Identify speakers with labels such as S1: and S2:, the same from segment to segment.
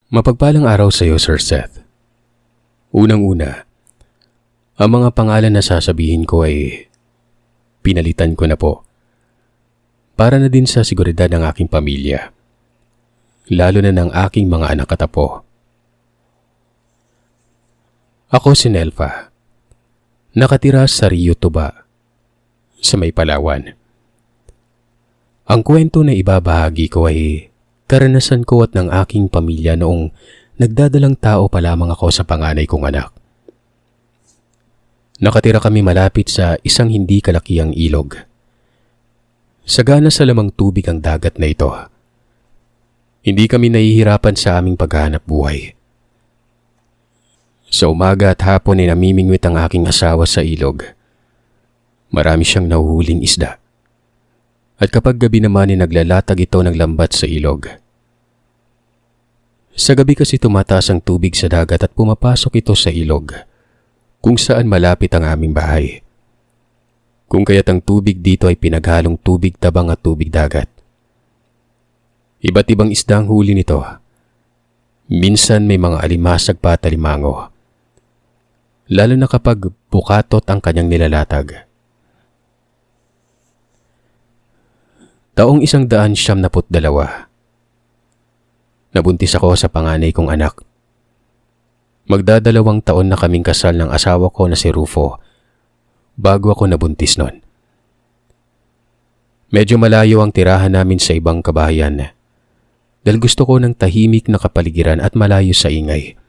S1: Mapagpalang araw sa iyo, Sir Seth. Unang-una, ang mga pangalan na sasabihin ko ay pinalitan ko na po. Para na din sa seguridad ng aking pamilya, lalo na ng aking mga anak at apo. Ako si Nelfa, nakatira sa Rio Tuba, sa may Palawan. Ang kwento na ibabahagi ko ay karanasan ko at ng aking pamilya noong nagdadalang tao pa lamang ako sa panganay kong anak. Nakatira kami malapit sa isang hindi kalakiang ilog. Sagana sa lamang tubig ang dagat na ito. Hindi kami nahihirapan sa aming paghahanap buhay. Sa umaga at hapon ay namimingwit ang aking asawa sa ilog. Marami siyang nahuhuling isda. At kapag gabi naman ay naglalatag ito ng lambat sa ilog. Sa gabi kasi tumataas ang tubig sa dagat at pumapasok ito sa ilog, kung saan malapit ang aming bahay. Kung kaya't ang tubig dito ay pinaghalong tubig tabang at tubig dagat. Iba't ibang isda ang huli nito. Minsan may mga alimasag pa at alimango. Lalo na kapag bukatot ang kanyang nilalatag. Taong 1992, nabuntis ako sa panganay kong anak. Magdadalawang taon na kaming kasal ng asawa ko na si Rufo bago ako nabuntis noon. Medyo malayo ang tirahan namin sa ibang kabahayan dahil gusto ko ng tahimik na kapaligiran at malayo sa ingay.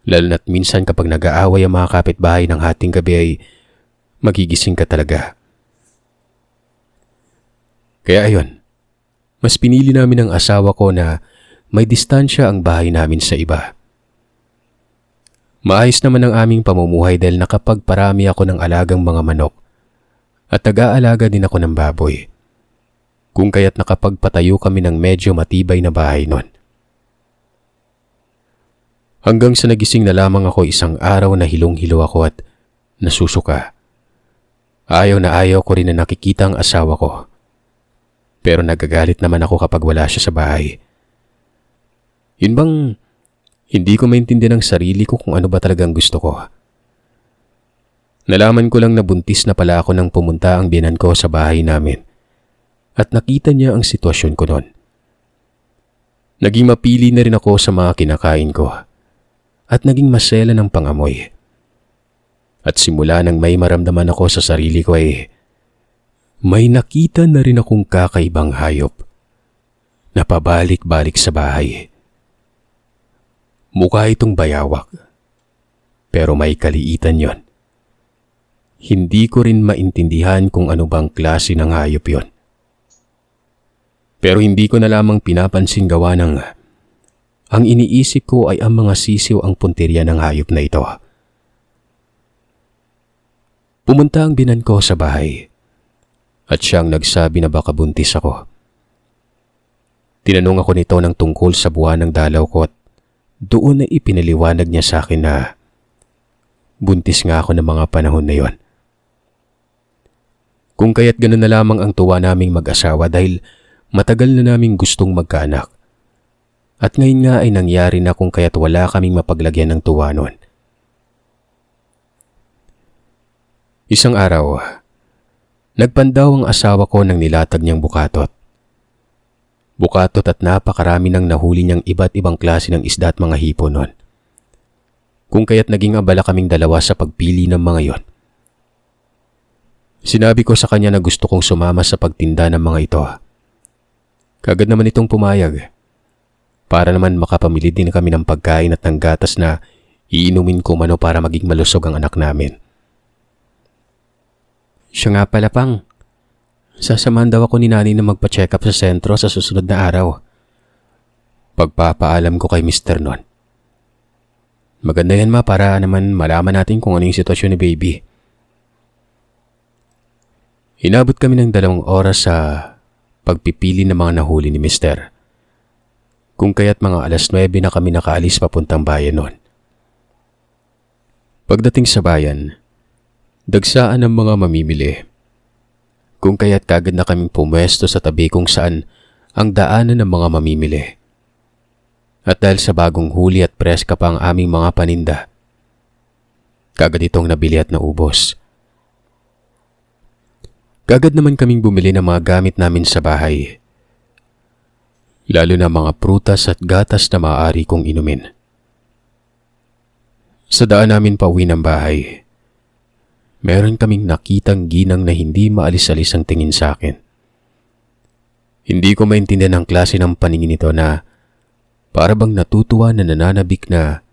S1: Lalo na't minsan kapag nag-aaway ang mga kapitbahay ng hating gabi ay magigising ka talaga. Kaya ayon, mas pinili namin ng asawa ko na may distansya ang bahay namin sa iba. Maayos naman ang aming pamumuhay dahil nakapagparami ako ng alagang mga manok at nag-aalaga din ako ng baboy. Kung kaya't nakapagpatayo kami ng medyo matibay na bahay nun. Hanggang sa nagising na lamang ako isang araw na hilong-hilo ako at nasusuka. Ayaw na ayaw ko rin na nakikita ang asawa ko. Pero nagagalit naman ako kapag wala siya sa bahay. Yun bang hindi ko maintindihan ng sarili ko kung ano ba talagang gusto ko. Nalaman ko lang na buntis na pala ako nang pumunta ang biyenan ko sa bahay namin. At nakita niya ang sitwasyon ko noon. Naging mapili na rin ako sa mga kinakain ko. At naging masela ng pangamoy. At simula nang may maramdaman ako sa sarili ko ay may nakita na rin akong kakaibang hayop na pabalik-balik sa bahay. Mukha itong bayawak, pero may kaliitan yon. Hindi ko rin maintindihan kung ano bang klase ng hayop yon. Pero hindi ko na lamang pinapansin gawa ng ang iniisip ko ay ang mga sisiw ang punteriya ng hayop na ito. Pumunta ang binan ko sa bahay. At siyang nagsabi na baka buntis ako. Tinanong ako nito ng tungkol sa buwan ng dalaw ko at doon na ipinaliwanag niya sa akin na buntis nga ako ng mga panahon na yon. Kung kaya't ganun na lamang ang tuwa naming mag-asawa dahil matagal na naming gustong magkaanak. At ngayon nga ay nangyari na kung kaya't wala kaming mapaglagyan ng tuwa noon. Isang araw, nagpandaw ang asawa ko ng nilatag niyang bukatot. Bukatot at napakarami ng nahuli niyang iba't ibang klase ng isda at mga hipon noon. Kung kaya't naging abala kaming dalawa sa pagpili ng mga yon. Sinabi ko sa kanya na gusto kong sumama sa pagtinda ng mga ito. Kagad naman itong pumayag. Para naman makapamili din kami ng pagkain at ng gatas na iinumin ko mano para maging malusog ang anak namin. Siya nga pala pang, sasamahan daw ako ni Nani na magpa-check up sa sentro sa susunod na araw. Pagpapaalam ko kay Mr. Non. Maganda yan ma para naman malaman natin kung ano yung sitwasyon ni baby. Inabot kami ng 2 oras sa pagpipili ng mga nahuli ni Mr. Kung kaya't mga 9:00 na kami nakaalis papuntang bayan noon. Pagdating sa bayan, dagsaan ng mga mamimili. Kung kaya't kagad na kaming pumwesto sa tabi kung saan ang daanan ng mga mamimili. At dahil sa bagong huli at preska pa ang aming mga paninda, kagad itong nabili at naubos. Kagad naman kaming bumili ng mga gamit namin sa bahay, lalo na mga prutas at gatas na maaari kong inumin. Sa daan namin pauwi ng bahay, meron kaming nakitang ginang na hindi maalis-alis ang tingin sa akin. Hindi ko maintindihan ang klase ng paningin nito na para bang natutuwa na nananabik na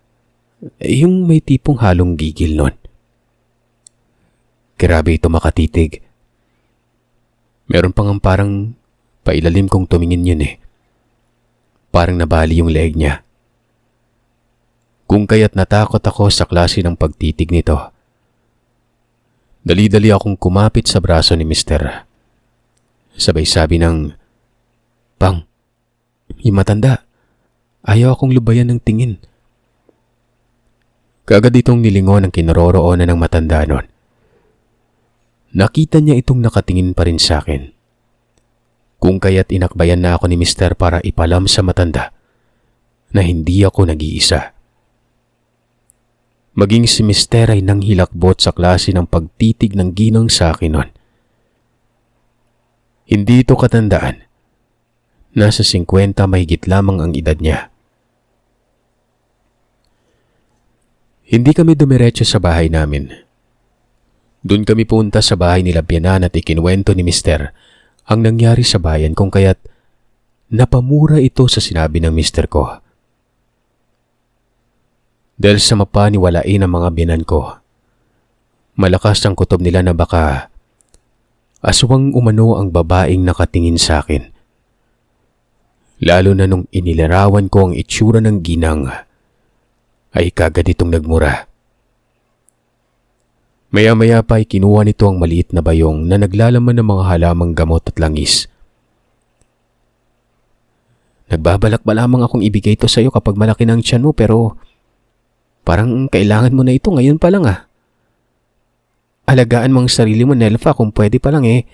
S1: yung may tipong halong gigil nun. Grabe ito makatitig. Meron pang parang pailalim kong tumingin yun eh. Parang nabali yung leeg niya. Kung kaya't natakot ako sa klase ng pagtitig nito. Dali-dali akong kumapit sa braso ni Mister. Sabay sabi ng, "Pang, yung matanda. Ayaw akong lubayan ng tingin." Kaagad itong nilingon ang kinaroroonan ng matanda nun. Nakita niya itong nakatingin pa rin sa akin. Kung kaya't inakbayan na ako ni Mister para ipalam sa matanda na hindi ako nag-iisa. Maging si Mister ay nanghilakbot sa klase ng pagtitig ng ginang sa akin nun. Hindi ito katandaan. Nasa 50 mahigit lamang ang edad niya. Hindi kami dumiretso sa bahay namin. Doon kami punta sa bahay nila Bianan at ikinuwento ni Mister ang nangyari sa bayan kung kaya't napamura ito sa sinabi ng Mister ko. Dahil sa mapaniwalain ng mga biyanan ko, malakas ang kutob nila na baka aswang umano ang babaeng nakatingin sa akin. Lalo na nung inilarawan ko ang itsura ng ginang, ay kagad itong nagmura. Maya-maya pa ay kinuha nito ang maliit na bayong na naglalaman ng mga halamang gamot at langis. "Nagbabalak ba lamang akong ibigay ito sa iyo kapag malaki ng tiyan mo pero parang kailangan mo na ito ngayon pa lang ah. Alagaan mo ang sarili mo, Nelfa, kung pwede pa lang eh.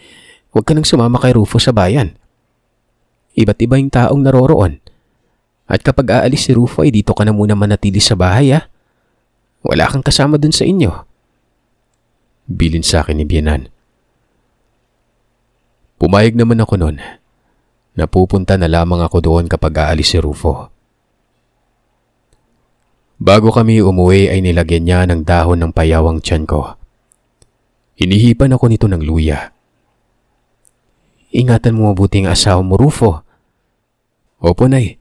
S1: Huwag ka nang sumama kay Rufo sa bayan. Iba't iba yung taong naroroon. At kapag aalis si Rufo ay dito ka na muna manatili sa bahay ah. Wala kang kasama dun sa inyo." Bilin sa akin ni Bianan. Pumayag naman ako nun. Napupunta na lamang ako doon kapag aalis si Rufo. Bago kami umuwi ay nilagyan niya ng dahon ng payawang tiyan ko. Hinihipan ako nito ng luya. "Ingatan mo mabuti ang asawa mo, Rufo." "Opo, Nay.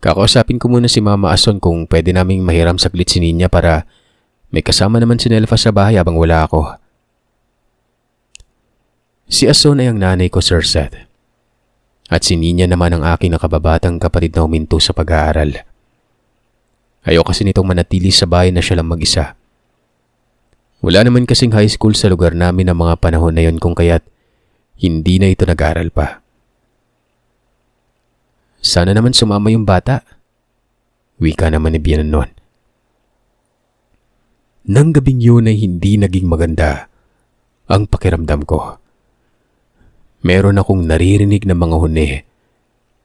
S1: Kakausapin ko muna si Mama Ason kung pwede naming mahiram saglit si Ninya para may kasama naman si Nelfa sa bahay habang wala ako." Si Ason ay ang nanay ko, Sir Seth. At si Ninya naman ang aking nakababatang kapatid na huminto sa pag-aaral. Ayaw kasi nitong manatili sa bahay na siya lang mag-isa. Wala naman kasing high school sa lugar namin ng mga panahon na yon kung kaya't hindi na ito nag-aral pa. Sana naman sumama yung bata. Wika naman ni Bianan noon. Nang gabing yun ay hindi naging maganda ang pakiramdam ko. Meron akong naririnig na mga huni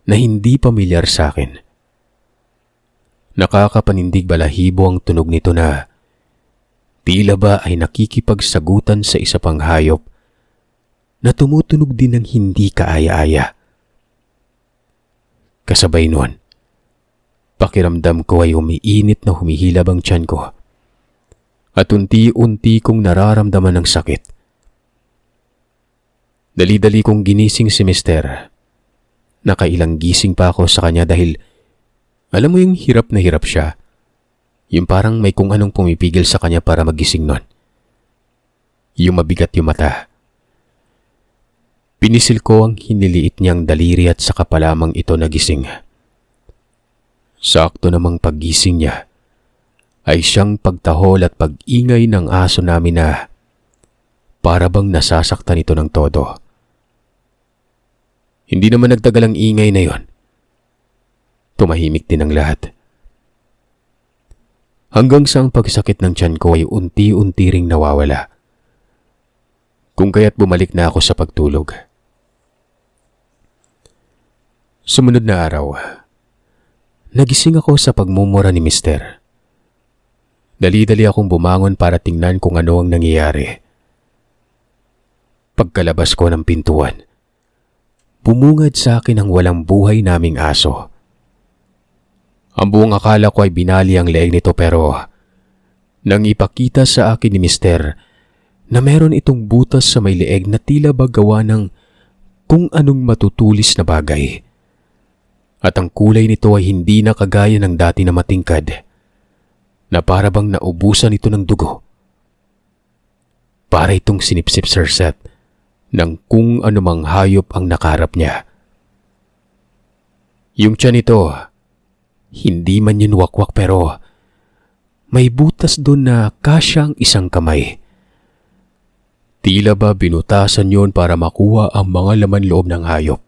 S1: na hindi pamilyar sa akin. Nakakapanindig balahibo ang tunog nito na tila ba ay nakikipagsagutan sa isa pang hayop na tumutunog din ng hindi kaaya-aya. Kasabay nun, pakiramdam ko ay umiinit na humihilab ang tiyan ko at unti-unti kong nararamdaman ng sakit. Dali-dali kong ginising si Mister. Nakailang gising pa ako sa kanya dahil alam mo yung hirap na hirap siya. Yung parang may kung anong pumipigil sa kanya para magising nun. Yung mabigat yung mata. Pinisil ko ang hiniliit niyang daliri at saka pa lamang ito nagising. Sakto namang paggising niya ay siyang pagtahol at pag-ingay ng aso namin na para bang nasasaktan ito ng todo. Hindi naman nagtagal ang ingay na yon. Tumahimik din ang lahat. Hanggang sa ang pagsakit ng tiyan ko ay unti-unti ring nawawala. Kung kaya't bumalik na ako sa pagtulog. Sumunod na araw, Nagising ako sa pagmumura ni Mister. Dali-dali akong bumangon para tingnan kung ano ang nangyayari. Pagkalabas ko ng pintuan, bumungad sa akin ang walang buhay naming aso. Ang buong akala ko ay binali ang leeg nito pero nang ipakita sa akin ni Mister na meron itong butas sa may leeg na tila ba gawa ng kung anong matutulis na bagay. At ang kulay nito ay hindi na kagaya ng dati na matingkad, na para bang naubusan ito ng dugo. Para itong sinipsip Sir Seth ng kung anumang hayop ang nakarap niya. Yung tiyan nito, hindi man yun wakwak pero may butas doon na kasyang isang kamay. Tila ba binutasan yun para makuha ang mga laman loob ng hayop.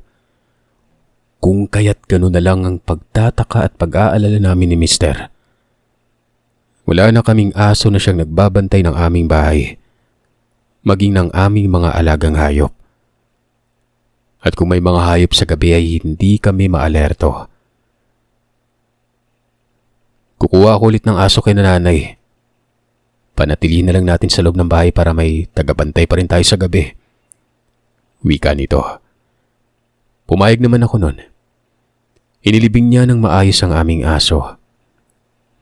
S1: Kung kaya't gano'n na lang ang pagtataka at pag-aalala namin ni Mister. Wala na kaming aso na siyang nagbabantay ng aming bahay, maging ng aming mga alagang hayop. At kung may mga hayop sa gabi ay hindi kami maalerto. Kukuha ako ulit ng aso kay nanay. Panatilihin na lang natin sa loob ng bahay para may tagabantay pa rin tayo sa gabi. Wika nito. Pumayag naman ako nun. Inilibing niya ng maayos ang aming aso.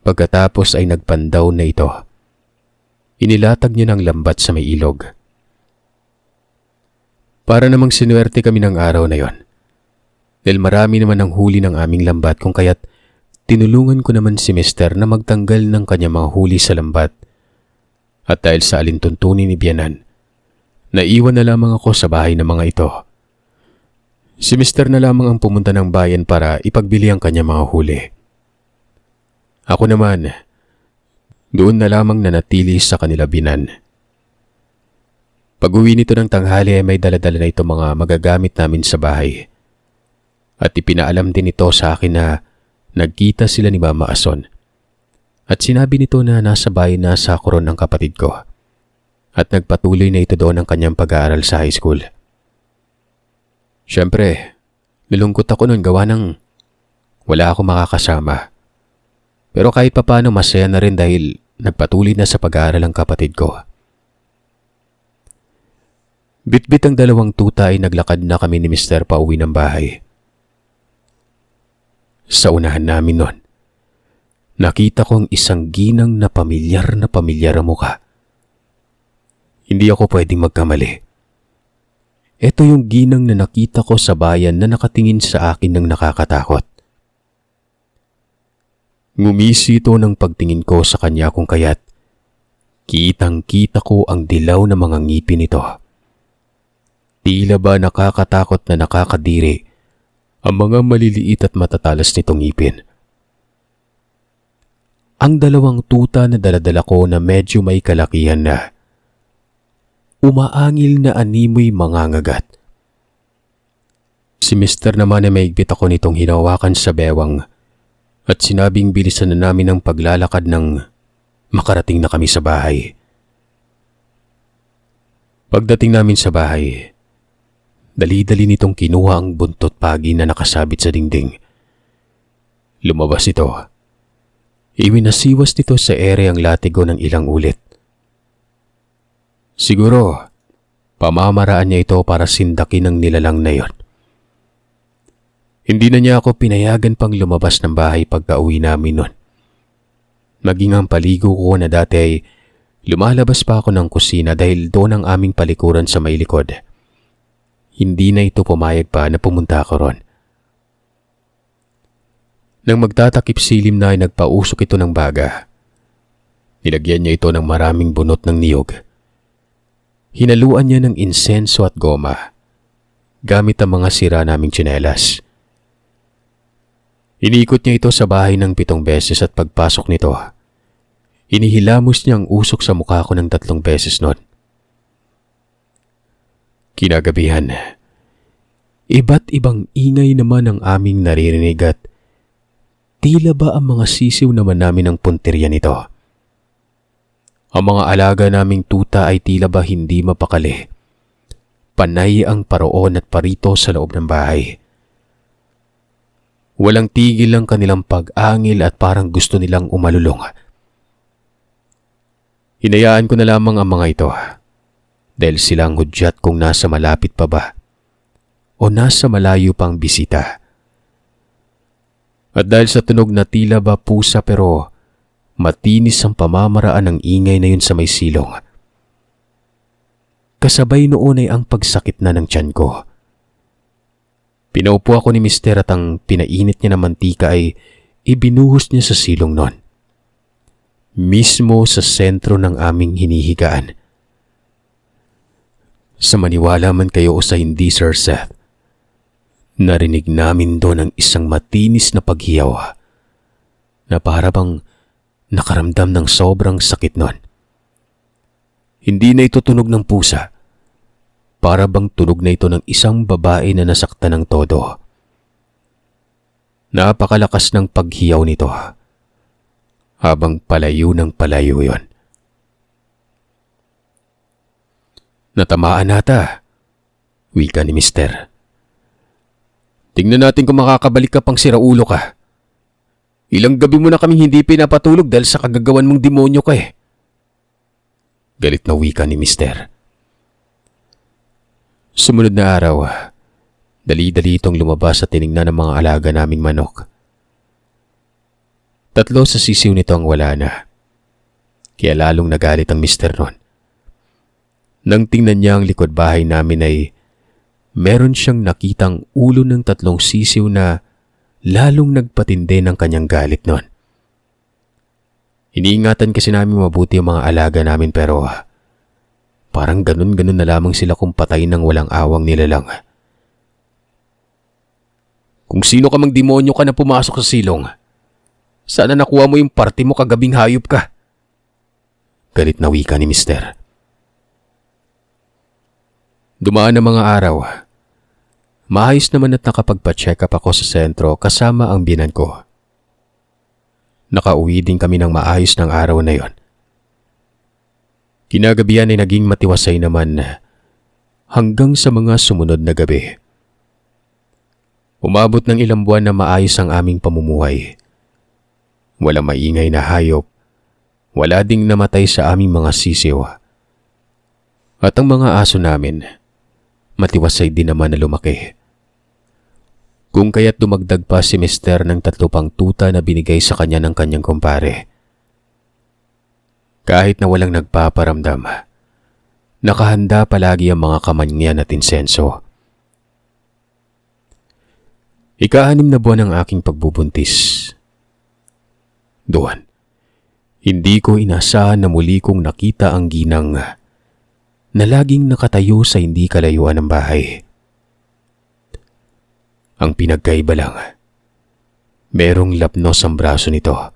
S1: Pagkatapos ay nagpandaw na ito. Inilatag niya ng lambat sa may ilog. Para namang sinuwerte kami ng araw na yon. Dahil marami naman ang huli ng aming lambat kung kaya't tinulungan ko naman si Mister na magtanggal ng kanyang mga huli sa lambat. At dahil sa alintuntunin ni Biyanan, naiwan na lamang ako sa bahay ng mga ito. Si Mister na lamang ang pumunta ng bayan para ipagbili ang kanyang mga huli. Ako naman, doon na lamang nanatili sa kanila Binan. Pag-uwi nito ng tanghali ay may daladala na ito mga magagamit namin sa bahay. At ipinaalam din ito sa akin na nagkita sila ni Mama Ason. At sinabi nito na nasa bayan na sa koron ng kapatid ko. At nagpatuloy na ito doon ang kanyang pag-aaral sa high school. Siyempre, nilungkot ako noon gawa ng wala akong makakasama. Pero kahit papano masaya na rin dahil nagpatuloy na sa pag-aaral ang kapatid ko. Bitbit ang dalawang tuta ay naglakad na kami ni Mister pauwi ng bahay. Sa unahan namin noon, nakita ko ang isang ginang na pamilyar ang mukha. Hindi ako pwedeng magkamali. Ito yung ginang na nakita ko sa bayan na nakatingin sa akin ng nakakatakot. Ngumisi ito ng pagtingin ko sa kanya kung kaya't kitang-kita ko ang dilaw na mga ngipin nito. Tila ba nakakatakot na nakakadiri ang mga maliliit at matatalas nitong ngipin. Ang dalawang tuta na daladala ko na medyo may kalakihan na, umaangil na animoy mangangagat. Si Mister naman ay maigpit ako nitong hinawakan sa bewang at sinabing bilisan na namin ang paglalakad nang makarating na kami sa bahay. Pagdating namin sa bahay, dali-dali nitong kinuha ang buntot pagi na nakasabit sa dingding. Lumabas ito. Iwinasiwas nito sa ere ang latigo ng ilang ulit. Siguro, pamamaraan niya ito para sindakin ang nilalang na yon. Hindi na niya ako pinayagan pang lumabas ng bahay pagka-uwi namin nun. Maging ang paligo ko na dati ay lumalabas pa ako ng kusina dahil doon ang aming palikuran sa may likod. Hindi na ito pumayag pa na pumunta ako ron. Nang magtatakip silim na ay nagpausok ito ng baga. Nilagyan niya ito ng maraming bunot ng niyog. Hinaluan niya ng insenso at goma, gamit ang mga sira naming tsinelas. Iniikot niya ito sa bahay ng 7 beses at pagpasok nito, inihilamos niya ang usok sa mukha ko ng 3 beses noon. Kinagabihan, iba't ibang ingay naman ang aming naririnig at tila ba ang mga sisiw naman namin ang punteriya nito. Ang mga alaga naming tuta ay tila ba hindi mapakali. Panay ang paroon at parito sa loob ng bahay. Walang tigil ang kanilang pag-angil at parang gusto nilang umalulong. Hinayaan ko na lamang ang mga ito dahil silang hudyat kung nasa malapit pa ba o nasa malayo pang bisita. At dahil sa tunog na tila ba pusa pero matinis ang pamamaraan ng ingay na yun sa may silong. Kasabay noon ay ang pagsakit na ng tiyan ko. Pinaupo ako ni Mister at ang pinainit niya na mantika ay ibinuhos niya sa silong nun. Mismo sa sentro ng aming hinihigaan. Sa maniwala man kayo o sa hindi, Sir Seth, narinig namin doon ang isang matinis na paghiyaw na para bang nakaramdam ng sobrang sakit nun. Hindi na ito tunog ng pusa. Para bang tunog na ito ng isang babae na nasaktan ng todo. Napakalakas ng paghiyaw nito. Habang palayo ng palayo yon. Natamaan nata, wika ni Mister. Tingnan natin kung makakabalik ka pang siraulo ka. Ilang gabi mo na kaming hindi pinapatulog dahil sa kagagawan mong demonyo ka eh. Galit na wika ni Mister. Sumunod na araw, dali-dali itong lumabas at tinignan ng mga alaga naming manok. 3 sa sisiw nito ang wala na. Kaya lalong nagalit ang Mister ron. Nang tingnan niya ang likod bahay namin ay meron siyang nakitang ulo ng 3 sisiw na lalong nagpatindi ng kanyang galit nun. Iniingatan kasi namin mabuti ang mga alaga namin pero parang ganun-ganun na lamang sila kung patayin ng walang awang nilalang. Kung sino ka mang demonyo ka na pumasok sa silong, sana nakuha mo yung parte mo kagabing hayop ka. Galit na wika ni Mister. Dumaan ang mga araw. Maayos naman at nakapagpa-check up ako sa sentro kasama ang biyenan ko. Nakauwi din kami ng maayos ng araw na yon. Kinagabihan ay naging matiwasay naman hanggang sa mga sumunod na gabi. Umabot ng ilang buwan na maayos ang aming pamumuhay. Walang maingay na hayop, wala ding namatay sa aming mga sisiw. At ang mga aso namin, matiwasay din naman na lumaki. Kung kaya't dumagdag pa si Mister ng 3 pang tuta na binigay sa kanya ng kanyang kumpare. Kahit na walang nagpaparamdam, nakahanda palagi ang mga kamanyan at insenso. 6 na buwan ang aking pagbubuntis. Doon, hindi ko inasahan na muli kong nakita ang ginang na laging nakatayo sa hindi kalayuan ng bahay. Ang pinagkaiba lang, merong lapnos ang braso nito.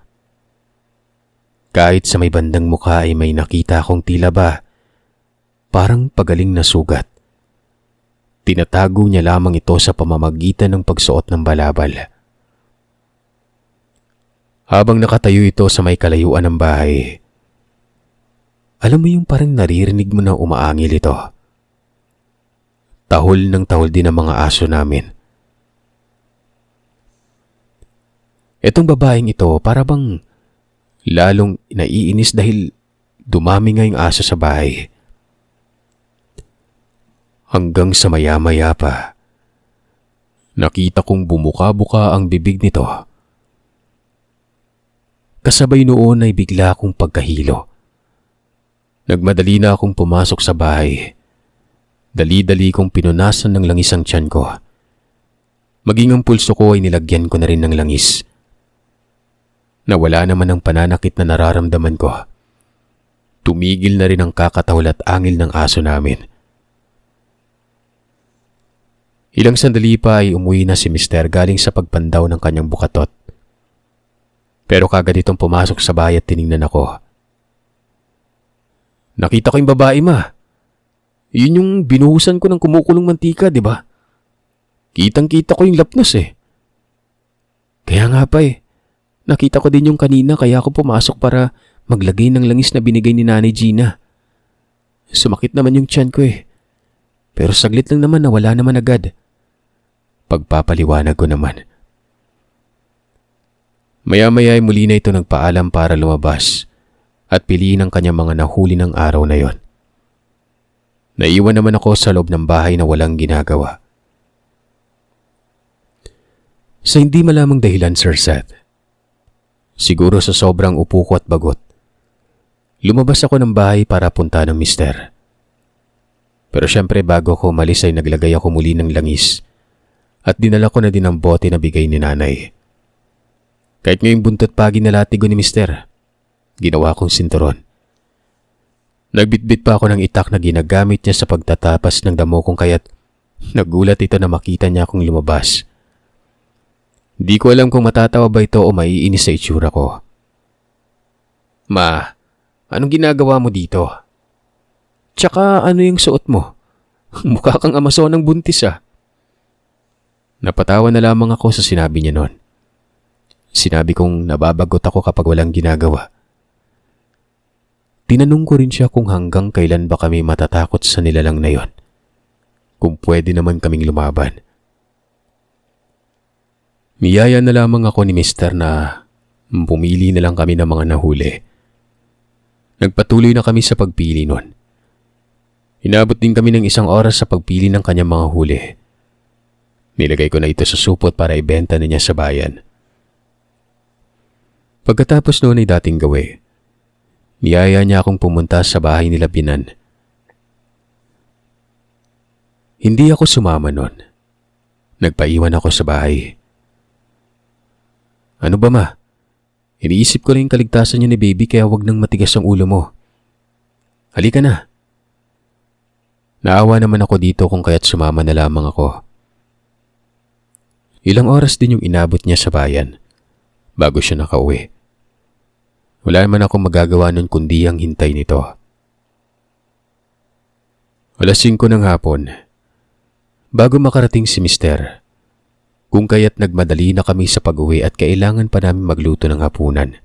S1: Kahit sa may bandang mukha ay may nakita akong tila ba parang pagaling na sugat. Tinatago niya lamang ito sa pamamagitan ng pagsuot ng balabal. Habang nakatayo ito sa may kalayuan ng bahay, alam mo yung parang naririnig mo na umaangil ito. Tahol ng tahol din ang mga aso namin. Etong babaeng ito para bang lalong naiinis dahil dumami nga yung aso sa bahay. Hanggang sa maya-maya pa, nakita kong bumuka-buka ang bibig nito. Kasabay noon ay bigla akong pagkahilo. Nagmadali na akong pumasok sa bahay. Dali-dali kong pinunasan ng langis ang tiyan ko. Maging ang pulso ko ay nilagyan ko na rin ng langis. Nawala naman ang pananakit na nararamdaman ko. Tumigil na rin ang kakatahol at angil ng aso namin. Ilang sandali pa ay umuwi na si Mister galing sa pagpandaw ng kanyang bukatot. Pero kagad itong pumasok sa bahay at tiningnan ako. Nakita ko yung babae, ma. Yun yung binuhusan ko ng kumukulong mantika, di ba? Kitang-kita ko yung lapnos eh. Kaya nga pa eh. Nakita ko din yung kanina kaya ako pumasok para maglagay ng langis na binigay ni Nanay Gina. Sumakit naman yung tiyan ko eh. Pero saglit lang naman nawala naman agad. Pagpapaliwanag ko naman. Maya-maya ay muli na ito nagpaalam para lumabas at piliin ang kanyang mga nahuli ng araw na yon. Naiwan naman ako sa loob ng bahay na walang ginagawa. Sa hindi malamang dahilan, Sir Seth, siguro sa sobrang upo ko at bagot, lumabas ako ng bahay para punta ng mister. Pero syempre bago ako umalis ay naglagay ako muli ng langis at dinala ko na din ang bote na bigay ni nanay. Kahit ngayong buntot pagi na latigo ni mister, ginawa kong sinturon. Nagbitbit pa ako ng itak na ginagamit niya sa pagtatapas ng damo kong kaya't nagulat ito na makita niya akong lumabas. Di ko alam kung matatawa ba ito o maiinis sa itsura ko. Ma, anong ginagawa mo dito? Tsaka ano yung suot mo? Mukha kang amaso ng buntis ah. Napatawa na lamang ako sa sinabi niya noon. Sinabi kong nababagot ako kapag walang ginagawa. Tinanong ko rin siya kung hanggang kailan ba kami matatakot sa nilalang na yon. Kung pwede naman kaming lumaban. Niyaya na lamang ako ni mister na pumili na lang kami ng mga nahuli. Nagpatuloy na kami sa pagpili nun. Inabot din kami ng 1 oras sa pagpili ng kanyang mga huli. Nilagay ko na ito sa supot para ibenta na niya sa bayan. Pagkatapos noon ay dating gawi. Niyaya niya akong pumunta sa bahay nila Binan. Hindi ako sumama noon. Nagpaiwan ako sa bahay. Ano ba ma? Iniisip ko lang yung kaligtasan niyo ni baby kaya wag nang matigas ang ulo mo. Halika na. Naawa naman ako dito kung kaya't sumama na lamang ako. Ilang oras din yung inabot niya sa bayan bago siya nakauwi. Wala naman akong magagawa nun kundi ang hintay nito. 5:00 ng hapon. Bago makarating si mister, kung kaya't nagmadali na kami sa pag-uwi at kailangan pa namin magluto ng hapunan.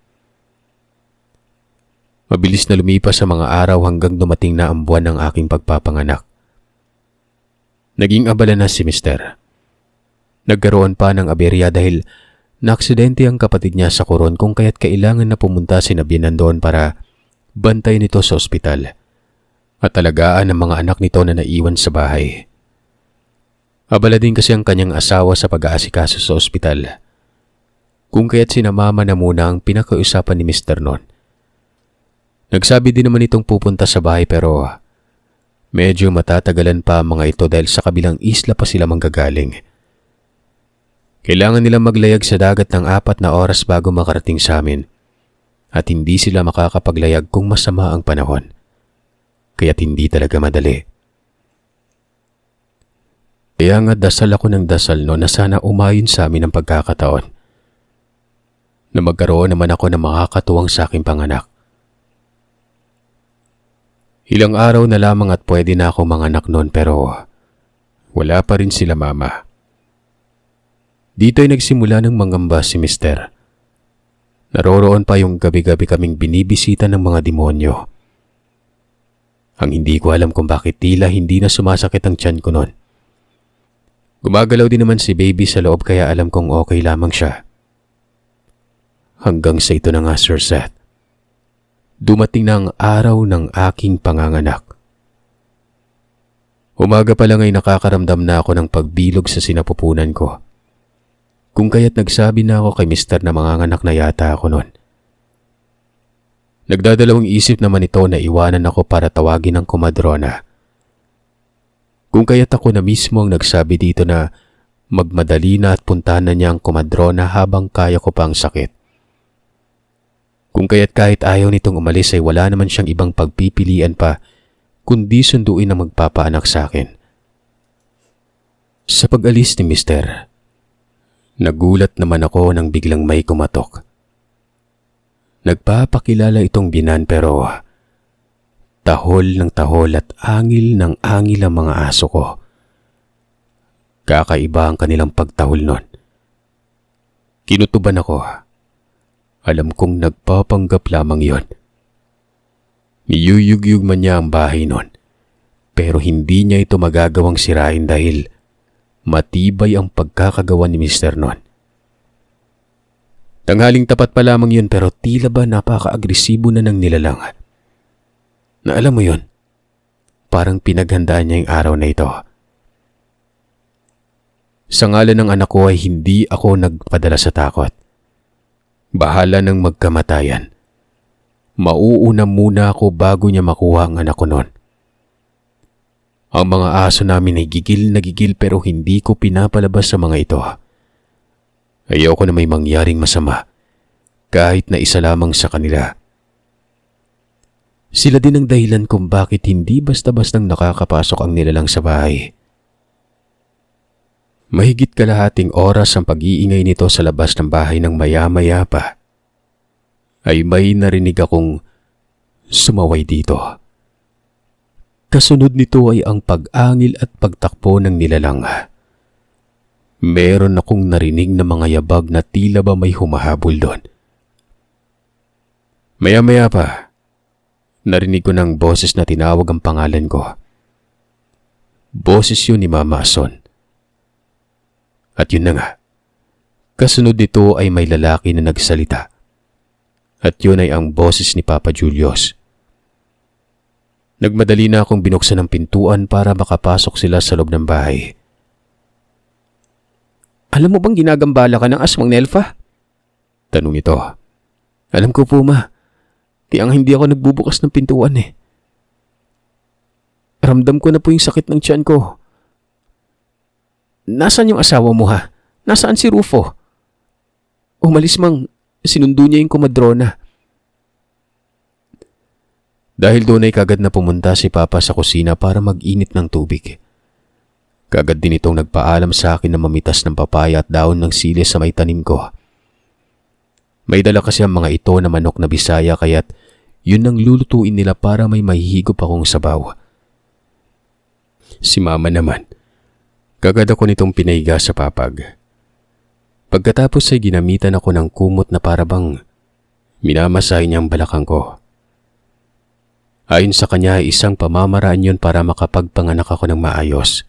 S1: Mabilis na lumipas sa mga araw hanggang dumating na ang buwan ng aking pagpapanganak. Naging abala na si mister. Nagkaroon pa ng aberya dahil naaksidente ang kapatid niya sa Coron kung kaya't kailangan na pumunta si Binan doon para bantayan nito sa ospital at alagaan ang mga anak nito na naiwan sa bahay. Abala din kasi ang kanyang asawa sa pag-aasikaso sa ospital. Kung kaya't sinamama na muna ang pinakausapan ni mister noon. Nagsabi din naman itong pupunta sa bahay pero medyo matatagalan pa ang mga ito dahil sa kabilang isla pa sila manggagaling. Kailangan nilang maglayag sa dagat ng 4 na oras bago makarating sa amin at hindi sila makakapaglayag kung masama ang panahon. Kaya't hindi talaga madali. Kaya nga dasal ako ng dasal no na sana umayon sa amin ang pagkakataon. Na magkaroon naman ako ng makakatuwang sa aking panganak. Ilang araw na lamang at pwede na ako manganak noon pero wala pa rin sila mama. Dito ay nagsimula ng mangamba si mister. Naroroon pa yung gabi-gabi kaming binibisita ng mga demonyo. Ang hindi ko alam kung bakit tila hindi na sumasakit ang tiyan ko noon. Gumagalaw din naman si baby sa loob kaya alam kong okay lamang siya. Hanggang sa ito na nga, Sir Seth. Dumating na ang araw ng aking panganganak. Umaga pa lang ay nakakaramdam na ako ng pagbilog sa sinapupunan ko. Kung kaya't nagsabi na ako kay mister na manganganak na yata ako noon. Nagdadalawang isip naman ito na iwanan ako para tawagin ang komadrona. Kung kaya't ako na mismo ang nagsabi dito na magmadali na at puntahan na niya ang komadrona habang kaya ko pa ang sakit. Kung kaya't kahit ayaw nitong umalis ay wala naman siyang ibang pagpipilian pa kundi sunduin ang magpapaanak sa akin. Sa pag-alis ni mister, nagulat naman ako nang biglang may kumatok. Nagpapakilala itong Binan pero tahol ng tahol at angil ng angil ang mga aso ko. Kakaiba ang kanilang pagtahol nun. Kinutuban ako. Alam kong nagpapanggap lamang yon. Niyuyugyug man niya ang bahay nun. Pero hindi niya ito magagawang sirain dahil matibay ang pagkakagawa ni mister nun. Tanghaling tapat pa lamang yun pero tila ba napaka-agresibo na ng nilalang. Na alam mo yun, parang pinaghandaan niya yung araw na ito. Sa ngalan ng anak ko ay hindi ako nagpadala sa takot. Bahala ng magkamatayan. Mauuna muna ako bago niya makuha ang anak ko noon. Ang mga aso namin ay gigil na gigil pero hindi ko pinapalabas sa mga ito. Ayoko na may mangyaring masama, kahit na isa lamang sa kanila. Sila din ang dahilan kung bakit hindi basta-bastang nakakapasok ang nilalang sa bahay. Mahigit kalahating oras ang pag-iingay nito sa labas ng bahay ng maya-maya pa, ay may narinig akong sumaway dito. Kasunod nito ay ang pag-angil at pagtakbo ng nilalang. Meron akong narinig na mga yabag na tila ba may humahabol doon. Maya-maya pa, narinig ko ng boses na tinawag ang pangalan ko. Boses yun ni Mama Ason. At yun na nga, kasunod nito ay may lalaki na nagsalita. At yun ay ang boses ni Papa Julius. Nagmadali na akong binuksan ang pintuan para makapasok sila sa loob ng bahay. Alam mo bang ginagambala ka ng aswang Nelfa? Tanong ito. Alam ko po, Ma. Kaya nga hindi ako nagbubukas ng pintuan eh. Ramdam ko na po yung sakit ng tiyan ko. Nasaan yung asawa mo ha? Nasaan si Rufo? Umalis mang, sinundo niya yung komadrona. Dahil doon ay kagad na pumunta si Papa sa kusina para mag-init ng tubig. Kagad din itong nagpaalam sa akin na mamitas ng papaya at daon ng sili sa may tanim ko. May dala kasi ang mga ito na manok na Bisaya kaya't yun ang lulutuin nila para may mahihigop akong sabaw. Si Mama naman, kagad ako nitong pinaiga sa papag. Pagkatapos ay ginamitan ako ng kumot na parabang minamasahe niya ang balakang ko. Ayon sa kanya ay isang pamamaraan yun para makapagpanganak ako ng maayos.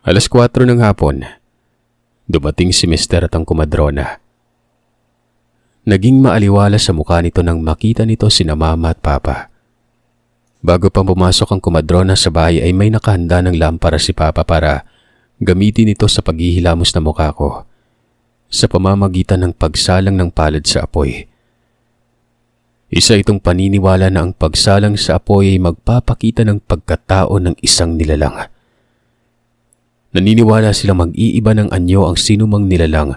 S1: 4:00 ng hapon, dumating si Mr. at ang komadrona. Naging maaliwala sa mukha nito nang makita nito sina Mama at Papa. Bago pa pumasok ang komadrona sa bahay ay may nakahanda ng lampara si Papa para gamitin ito sa paghihilamos na mukha ko sa pamamagitan ng pagsalang ng palad sa apoy. Isa itong paniniwala na ang pagsalang sa apoy ay magpapakita ng pagkatao ng isang nilalang. Naniniwala silang mag-iiba ng anyo ang sinumang nilalang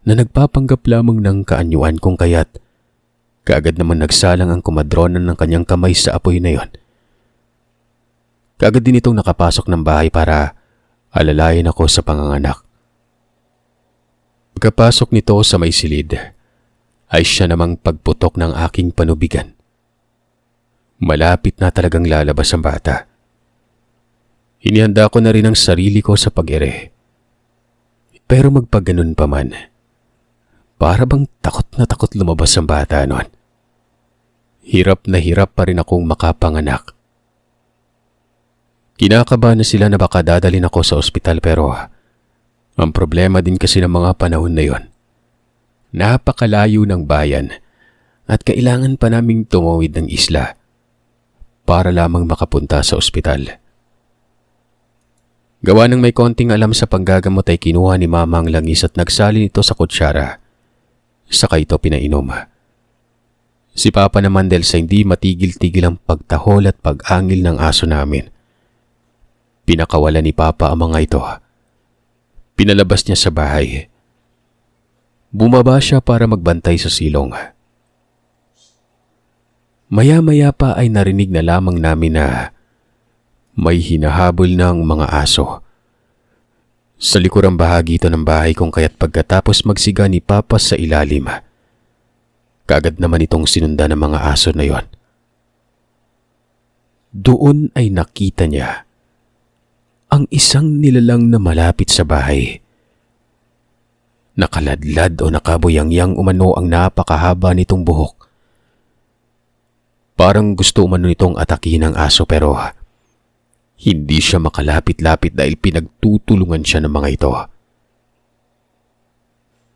S1: na nagpapanggap lamang ng kaanyuan kung kaya't kaagad naman nagsalang ang komadrona ng kanyang kamay sa apoy na yon. Kaagad din itong nakapasok ng bahay para alalayan ako sa panganganak. Pagkapasok nito sa may silid, ay siya namang pagputok ng aking panubigan. Malapit na talagang lalabas ang bata. Inihanda ko na rin ang sarili ko sa pag-ere. Pero magpaganon pa man, para bang takot na takot lumabas ang bata noon. Hirap na hirap pa rin akong makapanganak. Kinakabahan na sila na baka dadalhin ako sa ospital pero ang problema din kasi ng mga panahon na yon. Napakalayo ng bayan at kailangan pa naming tumawid ng isla para lamang makapunta sa ospital. Gawa ng may konting alam sa panggagamot ay kinuha ni Mama ang langis at nagsalin ito sa kutsara. Saka ito pinainom. Si Papa naman dahil sa hindi matigil-tigil ang pagtahol at pag-angil ng aso namin. Pinakawala ni Papa ang mga ito. Pinalabas niya sa bahay. Bumaba siya para magbantay sa silong. Maya-maya pa ay narinig na lamang namin na may hinahabol ng mga aso. Sa likurang bahagi ito ng bahay kung kaya't pagkatapos magsiga ni Papa sa ilalim, kaagad naman itong sinundan ng mga aso na yon. Doon ay nakita niya ang isang nilalang na malapit sa bahay. Nakaladlad o nakabuyangyang umano ang napakahaba nitong buhok. Parang gusto umano nitong atakihin ang aso pero hindi siya makalapit-lapit dahil pinagtutulungan siya ng mga ito.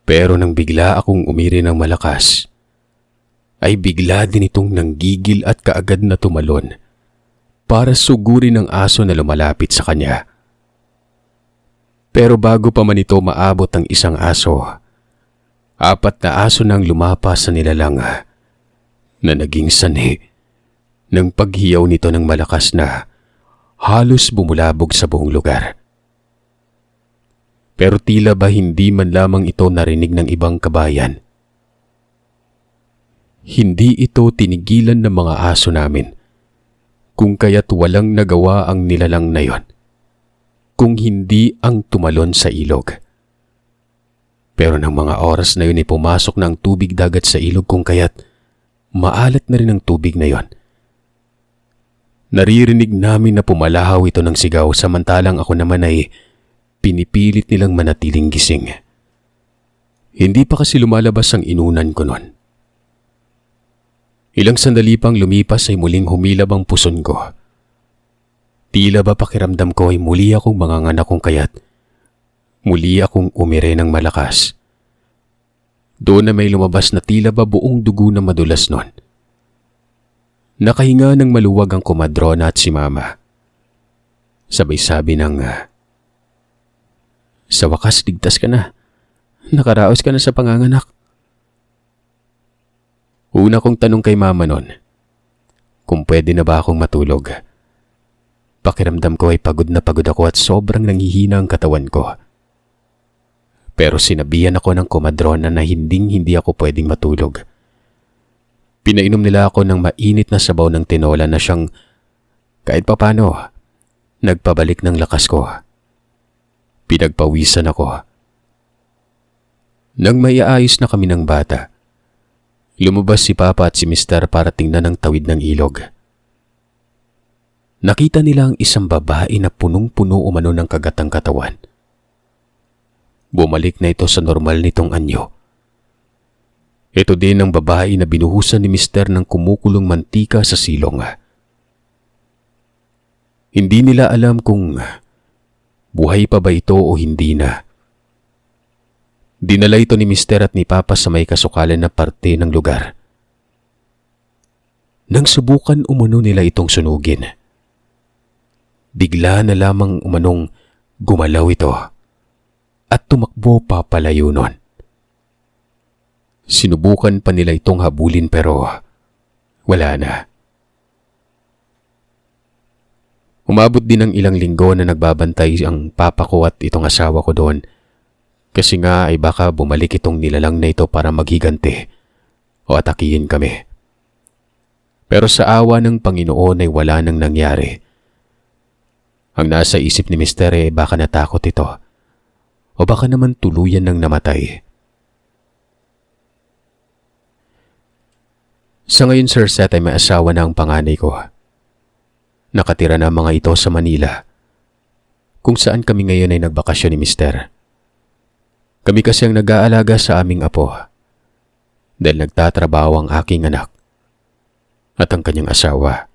S1: Pero nang bigla akong umiri ng malakas, ay bigla din itong nanggigil at kaagad na tumalon para sugurin ng aso na lumalapit sa kanya. Pero bago pa man ito maabot ang isang aso, 4 na aso nang lumapas sa nilalang na naging sanhi ng paghiyaw nito ng malakas na halos bumulabog sa buong lugar. Pero tila ba hindi man lamang ito narinig ng ibang kabayan. Hindi ito tinigilan ng mga aso namin, kung kaya't walang nagawa ang nilalang na yon, kung hindi ang tumalon sa ilog. Pero ng mga oras na yun ay pumasok na ang tubig dagat sa ilog, kung kaya't maalat na rin ang tubig na yon. Naririnig namin na pumalahaw ito ng sigaw, samantalang ako naman ay pinipilit nilang manatiling gising. Hindi pa kasi lumalabas ang inunan ko noon. Ilang sandali pang lumipas ay muling humilab ang puson ko. Tila ba pakiramdam ko ay muli akong manganganak, kung kaya't muli akong umire ng malakas. Doon na may lumabas na tila ba buong dugo na madulas noon. Nakahinga ng maluwag ang komadrona at si Mama. Sabay sabi ng, "Sa wakas, ligtas ka na. Nakaraos ka na sa panganganak." Una kong tanong kay Mama noon, kung pwede na ba akong matulog. Pakiramdam ko ay pagod na pagod ako at sobrang nanghihina ang katawan ko. Pero sinabihan ako ng komadrona na hindi ako pwedeng matulog. Pinainom nila ako ng mainit na sabaw ng tinola na siyang kahit papano nagpabalik ng lakas ko. Pinagpawisan ako. Nang maiayos na kami ng bata, lumabas si Papa at si Mister para tingnan ang tawid ng ilog. Nakita nila ang isang babae na punong-puno umano ng kagatang katawan. Bumalik na ito sa normal nitong anyo. Ito din ang babae na binuhusan ni Mister ng kumukulong mantika sa silong. Hindi nila alam kung buhay pa ba ito o hindi na. Dinala ito ni Mister at ni Papa sa may kasukalan na parte ng lugar. Nang subukan umano nila itong sunugin, bigla na lamang umanong gumalaw ito at tumakbo papalayo nun. Sinubukan pa nila itong habulin pero wala na. Umabot din ng ilang linggo na nagbabantay ang papa ko at itong asawa ko doon, kasi nga ay baka bumalik itong nilalang na ito para maghiganti o atakihin kami. Pero sa awa ng Panginoon ay wala nang nangyari. Ang nasa isip ni Mister ay baka natakot ito o baka naman tuluyan nang namatay. Sa ngayon, Sir Seth, ay may asawa na ang panganay ko. Nakatira na mga ito sa Manila, kung saan kami ngayon ay nagbakasyon ni Mister. Kami kasi ang nag-aalaga sa aming apo dahil nagtatrabaho ang aking anak at ang kanyang asawa.